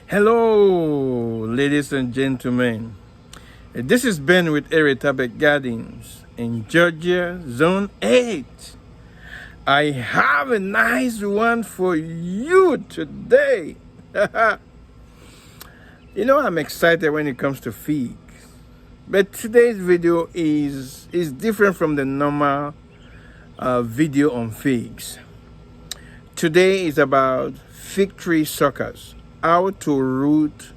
Hello, ladies and gentlemen. This is Ben with Eretabe Gardens in Georgia, Zone 8. I have a nice one for you today. I'm excited when it comes to figs. But today's video is different from the normal video on figs. Today is about fig tree suckers. How to root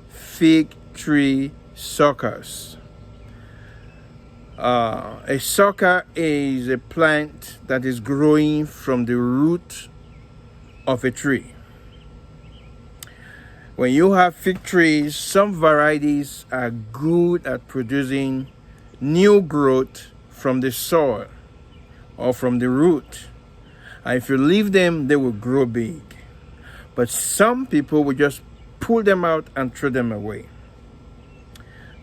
fig tree suckers. A sucker is a plant that is growing from the root of a tree. When you have fig trees, some varieties are good at producing new growth from the soil or from the root. And if you leave them, they will grow big. But some people will just pull them out and throw them away.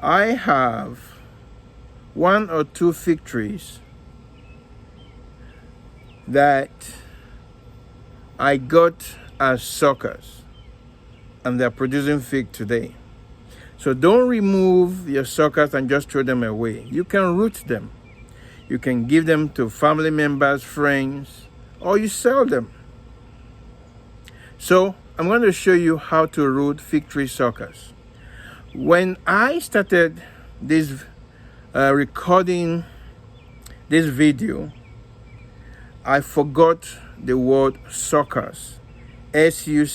I have 1 or 2 fig trees that I got as suckers, and they're producing fig today. So don't remove your suckers and just throw them away. You can root them. You can give them to family members, friends, or you sell them. So I'm going to show you how to root fig tree suckers. When I started this recording this video, I forgot the word suckers. Suckers.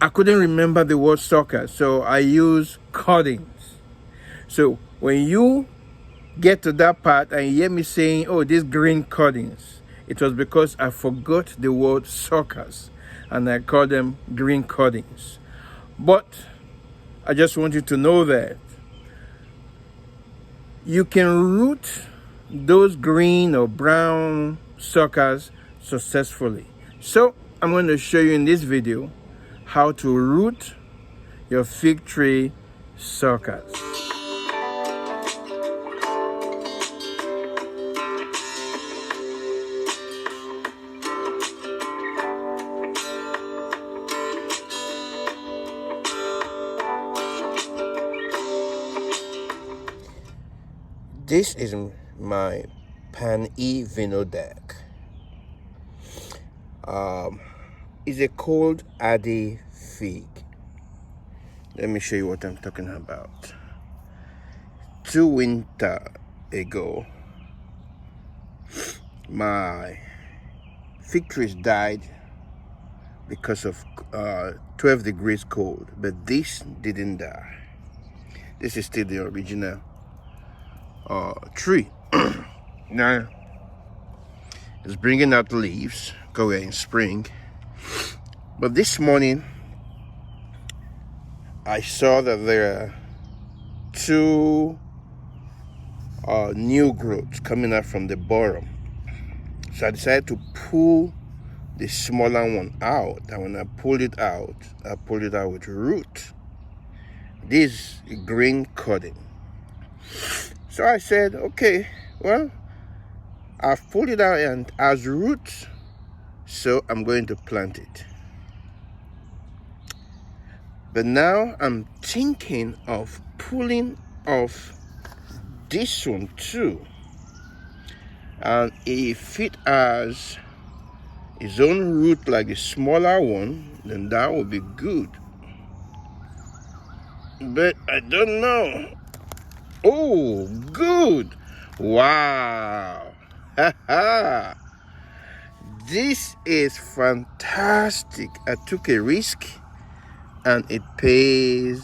I couldn't remember the word suckers, so I used cuttings. So when you get to that part and you hear me saying, oh, these green cuttings, it was because I forgot the word suckers and I called them green cuttings. But I just want you to know that you can root those green or brown suckers successfully. So I'm going to show you in this video how to root your fig tree suckers. This is my pan-e deck. It's a cold hardy fig. Let me show you what I'm talking about. 2 winters ago, my fig trees died because of 12 degrees cold, but this didn't die. This is still the original tree. Now it's bringing out leaves because we're in spring, but this morning I saw that there are 2 new growths coming out from the bottom, so I decided to pull the smaller one out, and when I pulled it out with root. This green cutting. So I said, okay, well, I've pulled it out and as roots, so I'm going to plant it. But now I'm thinking of pulling off this one too. And if it has its own root like the smaller one, then that would be good. But I don't know. Oh, good. Wow. This is fantastic. I took a risk and it pays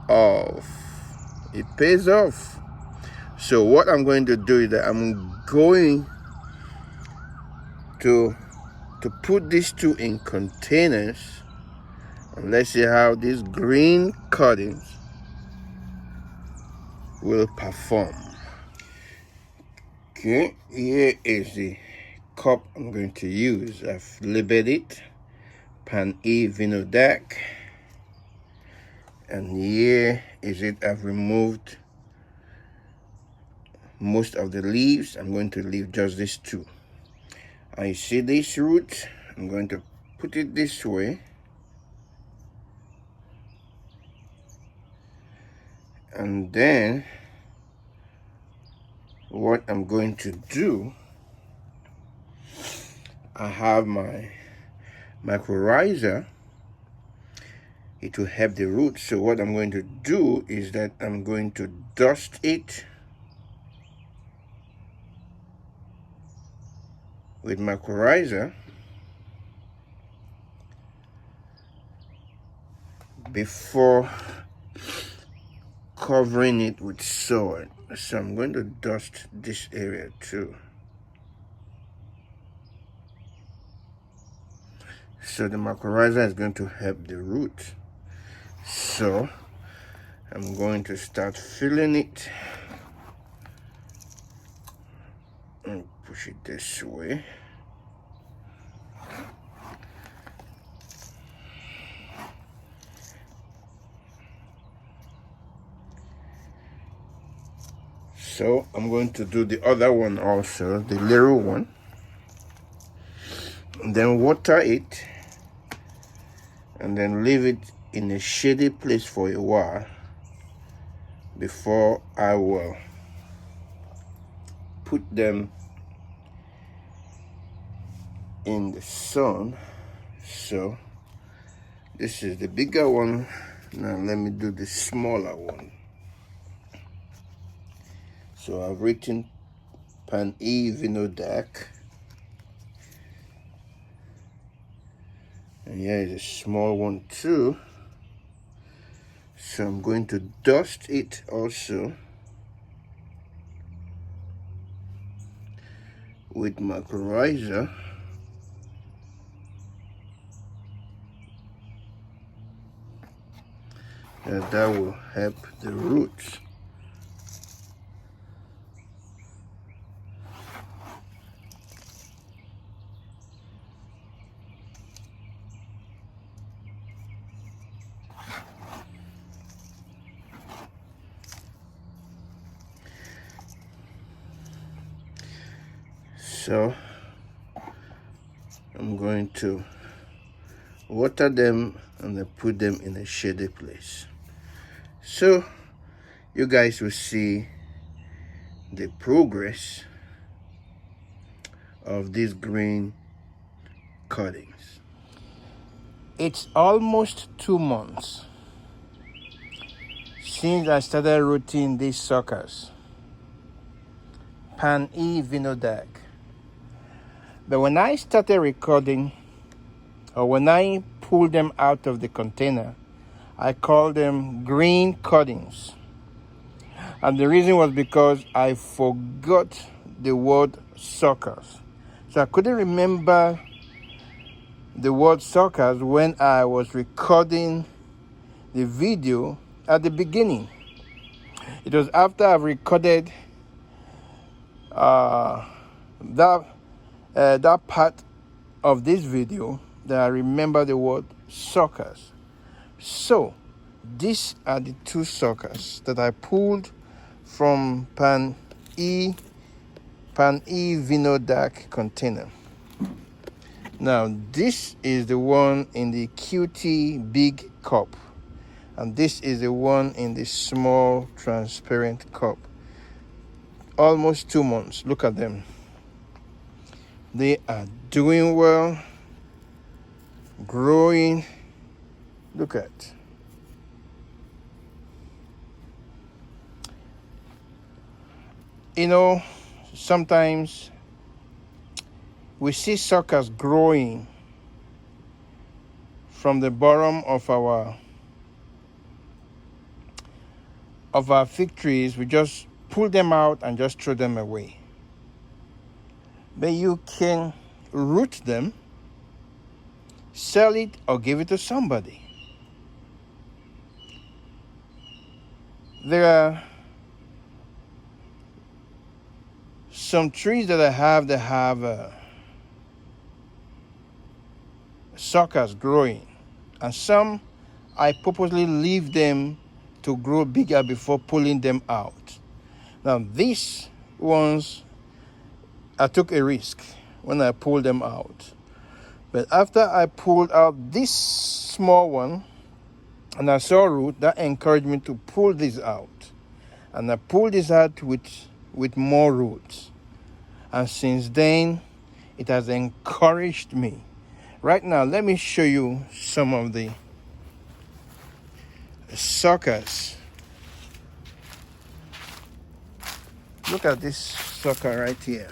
off. It pays off. So what I'm going to do is that I'm going to put these 2 in containers, and let's see how these green cuttings will perform. Okay, here is the cup I'm going to use. I've labeled it pan-e deck, and here is it. I've removed most of the leaves. I'm going to leave just these 2. I see this root. I'm going to put it this way. And then what I'm going to do, I have my mycorrhiza. It will help the root. So what I'm going to do is that I'm going to dust it with mycorrhiza before covering it with soil. So I'm going to dust this area too. So the mycorrhiza is going to help the root. So I'm going to start filling it and push it this way. So I'm going to do the other one also, the little one. And then water it and then leave it in a shady place for a while before I will put them in the sun. So this is the bigger one. Now let me do the smaller one. So I've written Pan E Vinodac. And here is a small one too. So I'm going to dust it also with mycorrhiza. And that will help the roots. So I'm going to water them and then put them in a shady place. So you guys will see the progress of these green cuttings. It's almost 2 months since I started rooting these suckers, Pan E Vinodac. But when I started recording, or when I pulled them out of the container, I called them green cuttings. And the reason was because I forgot the word suckers. So I couldn't remember the word suckers when I was recording the video at the beginning. It was after I've recorded that part of this video that I remember the word suckers. So these are the 2 suckers that I pulled from Pan E Vinodac container. Now this is the one in the QT big cup, and this is the one in the small transparent cup. Almost 2 months. Look at them. They are doing well, growing. Look at. You know, sometimes we see suckers growing from the bottom of our fig trees. We just pull them out and just throw them away. But you can root them, sell it, or give it to somebody. There are some trees that I have that have suckers growing, and some I purposely leave them to grow bigger before pulling them out. Now these ones, I took a risk when I pull them out. But after I pulled out this small one and I saw root, that encouraged me to pull this out. And I pulled this out with more roots. And since then, it has encouraged me. Right now, let me show you some of the suckers. Look at this sucker right here.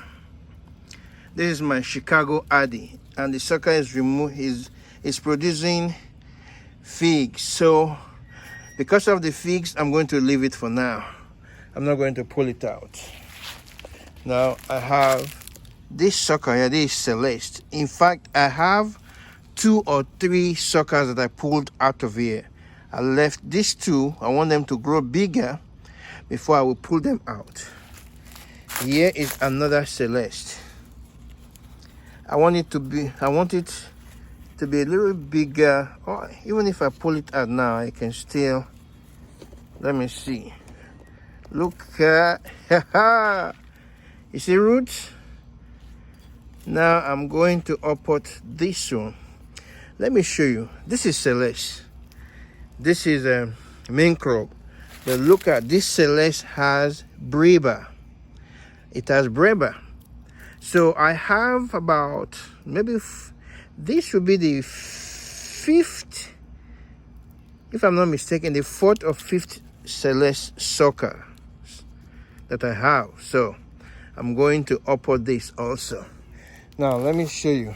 This is my Chicago Addy, and the sucker is producing figs. So because of the figs, I'm going to leave it for now. I'm not going to pull it out. Now I have this sucker here. This is Celeste. In fact, I have 2 or 3 suckers that I pulled out of here. I left these 2. I want them to grow bigger before I will pull them out. Here is another Celeste. I want it to be a little bigger. Or even if I pull it out now, I can still, let me see. Look at, you see roots? Now I'm going to uproot this one. Let me show you. This is Celeste. This is a main crop. But look at this Celeste has Breba. It has Breba. So I have about, maybe this would be the 5th, if I'm not mistaken, the 4th or 5th Celeste sucker that I have. So I'm going to uproot this also. Now let me show you.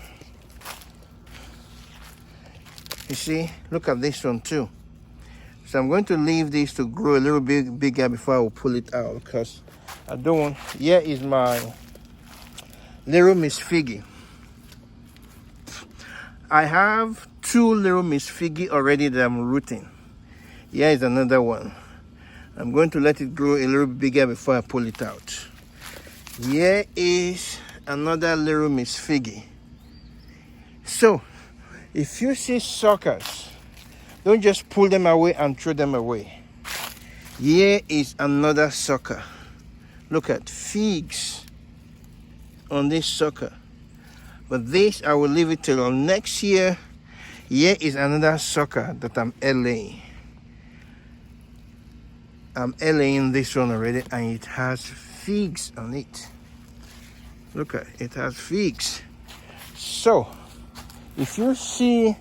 You see, look at this one too. So I'm going to leave this to grow a little bit bigger before I will pull it out, because I don't want, here is my Little Miss Figgy. I have 2 Little Miss Figgy already that I'm rooting. Here is another one. I'm going to let it grow a little bigger before I pull it out. Here is another Little Miss Figgy. So, if you see suckers, don't just pull them away and throw them away. Here is another sucker. Look at figs on this sucker. But this, I will leave it till next year. Here is another sucker that I'm LAing. I'm LAing this one already, and it has figs on it. Look at it, it has figs. So, if you see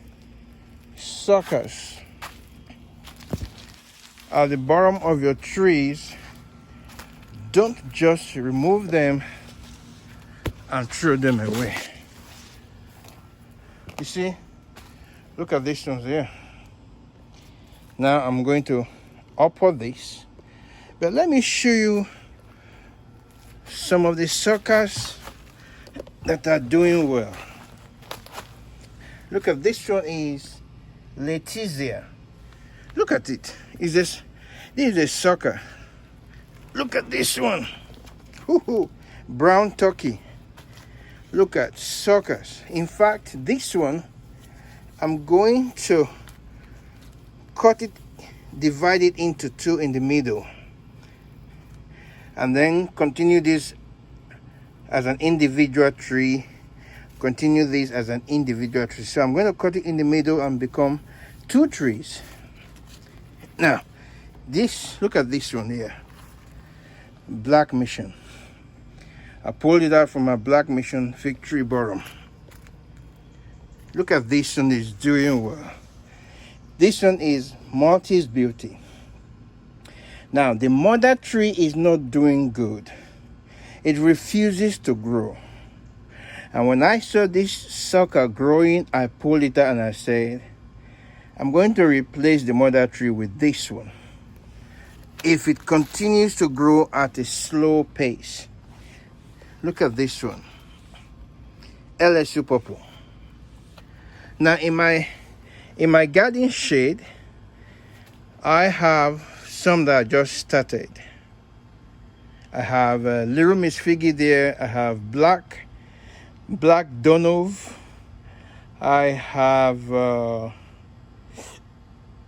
suckers at the bottom of your trees, don't just remove them and throw them away. You see, look at these ones here. Now I'm going to uproot this, but let me show you some of the suckers that are doing well. Look at this one, is Letizia. Look at it. This is a sucker. Look at this one. Woo-hoo. Brown turkey. Look at suckers. In fact, this one, I'm going to cut it, divide it into 2 in the middle, and then continue this as an individual tree. Continue this as an individual tree. So I'm going to cut it in the middle and become 2 trees. Now, look at this one here. Black Mission. I pulled it out from my Black Mission fig tree bottom. Look at this one, is doing well. This one is Maltese Beauty. Now, the mother tree is not doing good. It refuses to grow. And when I saw this sucker growing, I pulled it out and I said, I'm going to replace the mother tree with this one. If it continues to grow at a slow pace. Look at this one. LSU Purple. Now in my garden shade, I have some that I just started. I have Little Miss Figgy there. I have Black Donov. I have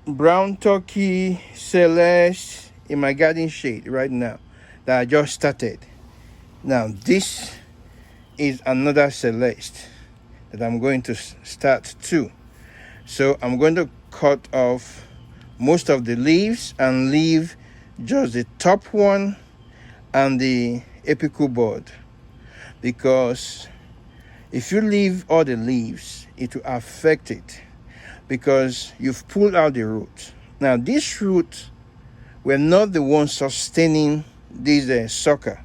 Brown Turkey, Celeste in my garden shade right now that I just started. Now this is another Celeste that I'm going to start too. So I'm going to cut off most of the leaves and leave just the top one and the apical bud, because if you leave all the leaves, it will affect it because you've pulled out the root. Now, these roots were not the ones sustaining this sucker.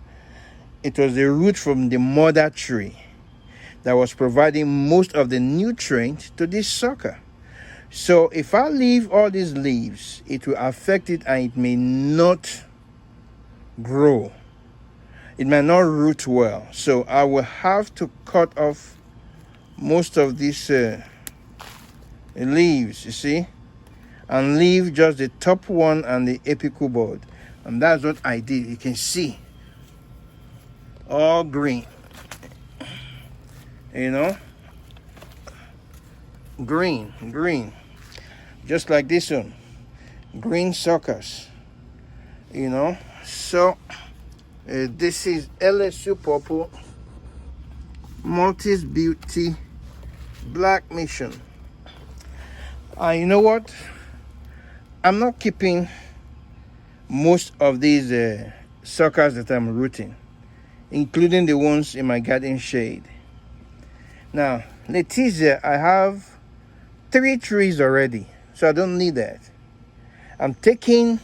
It was the root from the mother tree that was providing most of the nutrients to this sucker. So if I leave all these leaves, it will affect it and it may not grow. It may not root well. So I will have to cut off most of these leaves, you see, and leave just the top one and the apical bud. And that's what I did. You can see all green, you know, green, just like this one, green suckers, you know. So this is LSU Purple Maltese Beauty Black Mission. You know what? I'm not keeping most of these suckers that I'm rooting, including the ones in my garden shade. Now, Letizia, I have 3 trees already, so I don't need that. I'm taking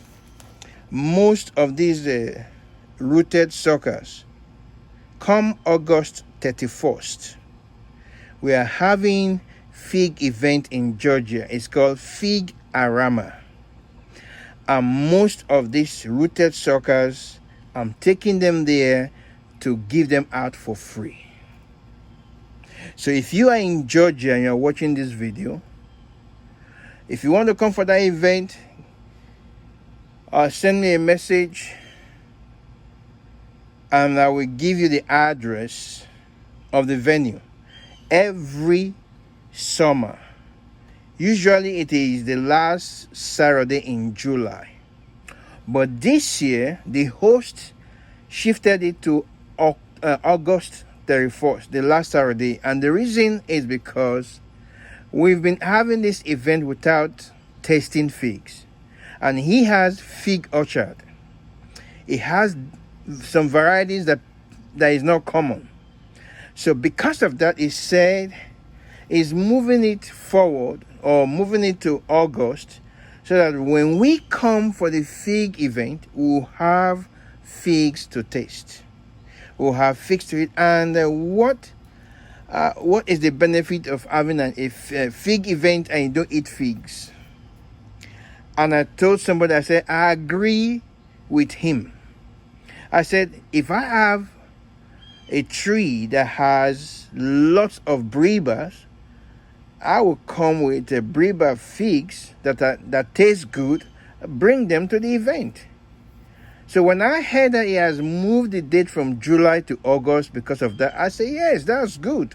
most of these rooted suckers. Come August 31st, we are having fig event in Georgia. It's called Fig Arama. And most of these rooted suckers, I'm taking them there to give them out for free. So if you are in Georgia and you're watching this video, if you want to come for that event, send me a message and I will give you the address of the venue. Every summer, usually it is the last Saturday in July, but this year the host shifted it to August 31st, the last Saturday. And the reason is because we've been having this event without tasting figs, and he has fig orchard. He has some varieties that is not common. So because of that, he said he's moving it forward, or moving it to August, so that when we come for the fig event, we'll have figs to taste. We'll have figs to eat. And what is the benefit of having a fig event and you don't eat figs? And I told somebody, I said, I agree with him. I said, if I have a tree that has lots of bribas, I will come with a briba figs that taste good, bring them to the event. So when I heard that he has moved the date from July to August because of that, I said, yes, that's good.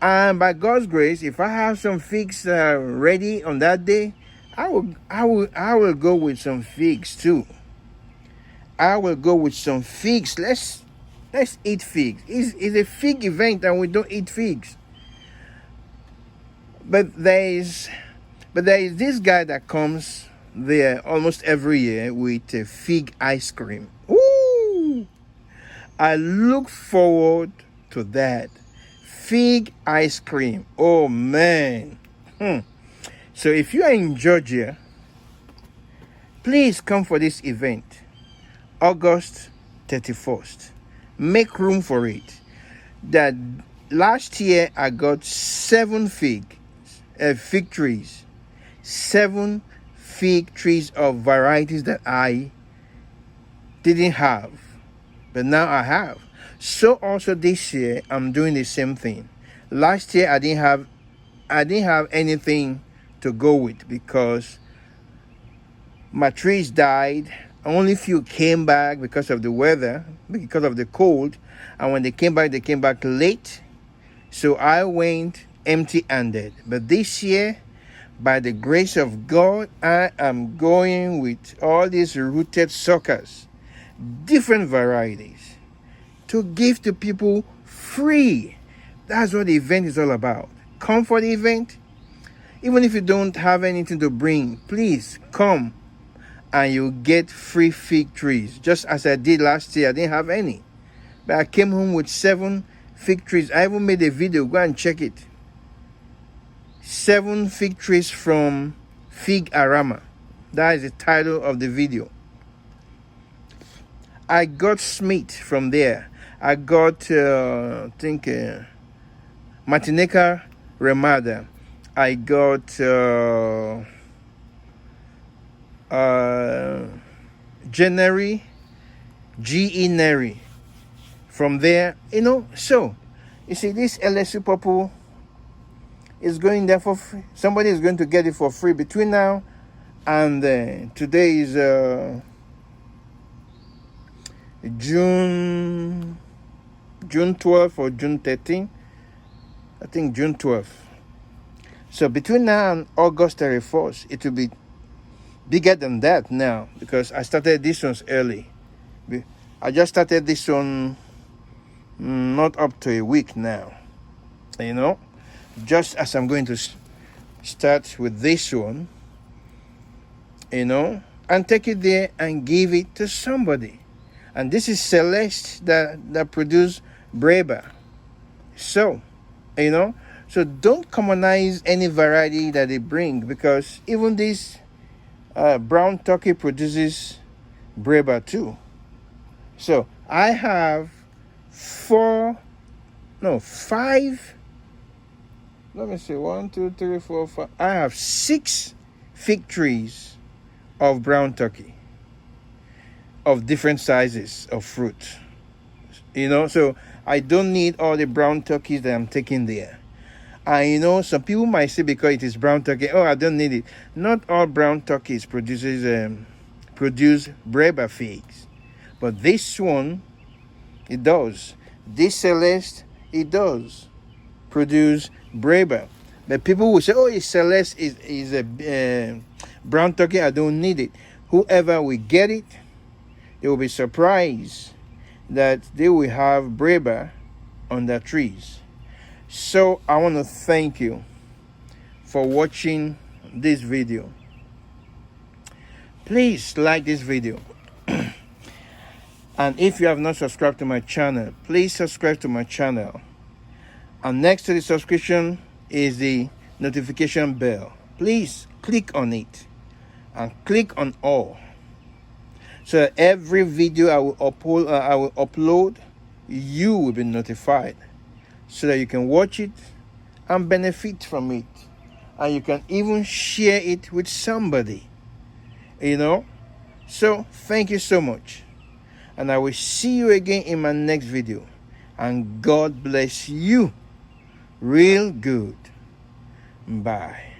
And by God's grace, if I have some figs ready on that day, I will go with some figs too. I will go with some figs. Let's eat figs. It's a fig event and we don't eat figs. But there is this guy that comes there almost every year with a fig ice cream. Ooh! I look forward to that. Fig ice cream. Oh man. So if you are in Georgia, please come for this event. August 31st. Make room for it. That last year I got 7 fig trees. 7 fig trees of varieties that I didn't have, but now I have. So also this year I'm doing the same thing. Last year I didn't have anything to go with because my trees died. Only few came back because of the weather, because of the cold. And when they came back late. So I went empty-handed. But this year, by the grace of God, I am going with all these rooted suckers, different varieties, to give to people free. That's what the event is all about. Come for the event. Even if you don't have anything to bring, please come and you get free fig trees. Just as I did last year, I didn't have any. But I came home with 7 fig trees. I even made a video. Go and check it. 7 fig trees from Fig Arama. That is the title of the video. I got Smith from there. I got, Martinica Ramada. I got January G.E. Neri from there. So you see, this LSU purple is going there for free. Somebody is going to get it for free between now and today is June 12th or June 13th. I think June 12th. So between now and August 31st, it will be bigger than that now, because I started this one early. I just started this one not up to a week now. Just as I'm going to start with this one, and take it there and give it to somebody. And this is Celeste that produced Breba. So, so don't commonize any variety that they bring, because even this brown turkey produces Breba too. So I have 5. Let me see, 1, 2, 3, 4, 5. I have 6 fig trees of brown turkey of different sizes of fruit. So I don't need all the brown turkeys that I'm taking there. And some people might say, because it is brown turkey, I don't need it. Not all brown turkeys produce Breba figs, but this one, it does. This Celeste, it does produce Breba. But people will say, it's Celeste is a brown turkey, I don't need it. Whoever will get it, they will be surprised that they will have Breba on their trees. So I want to thank you for watching this video. Please like this video. And if you have not subscribed to my channel, please subscribe to my channel. And next to the subscription is the notification bell. Please click on it and click on all. So that every video I will upload, you will be notified, so that you can watch it and benefit from it. And you can even share it with somebody. So thank you so much. And I will see you again in my next video. And God bless you real good. Bye.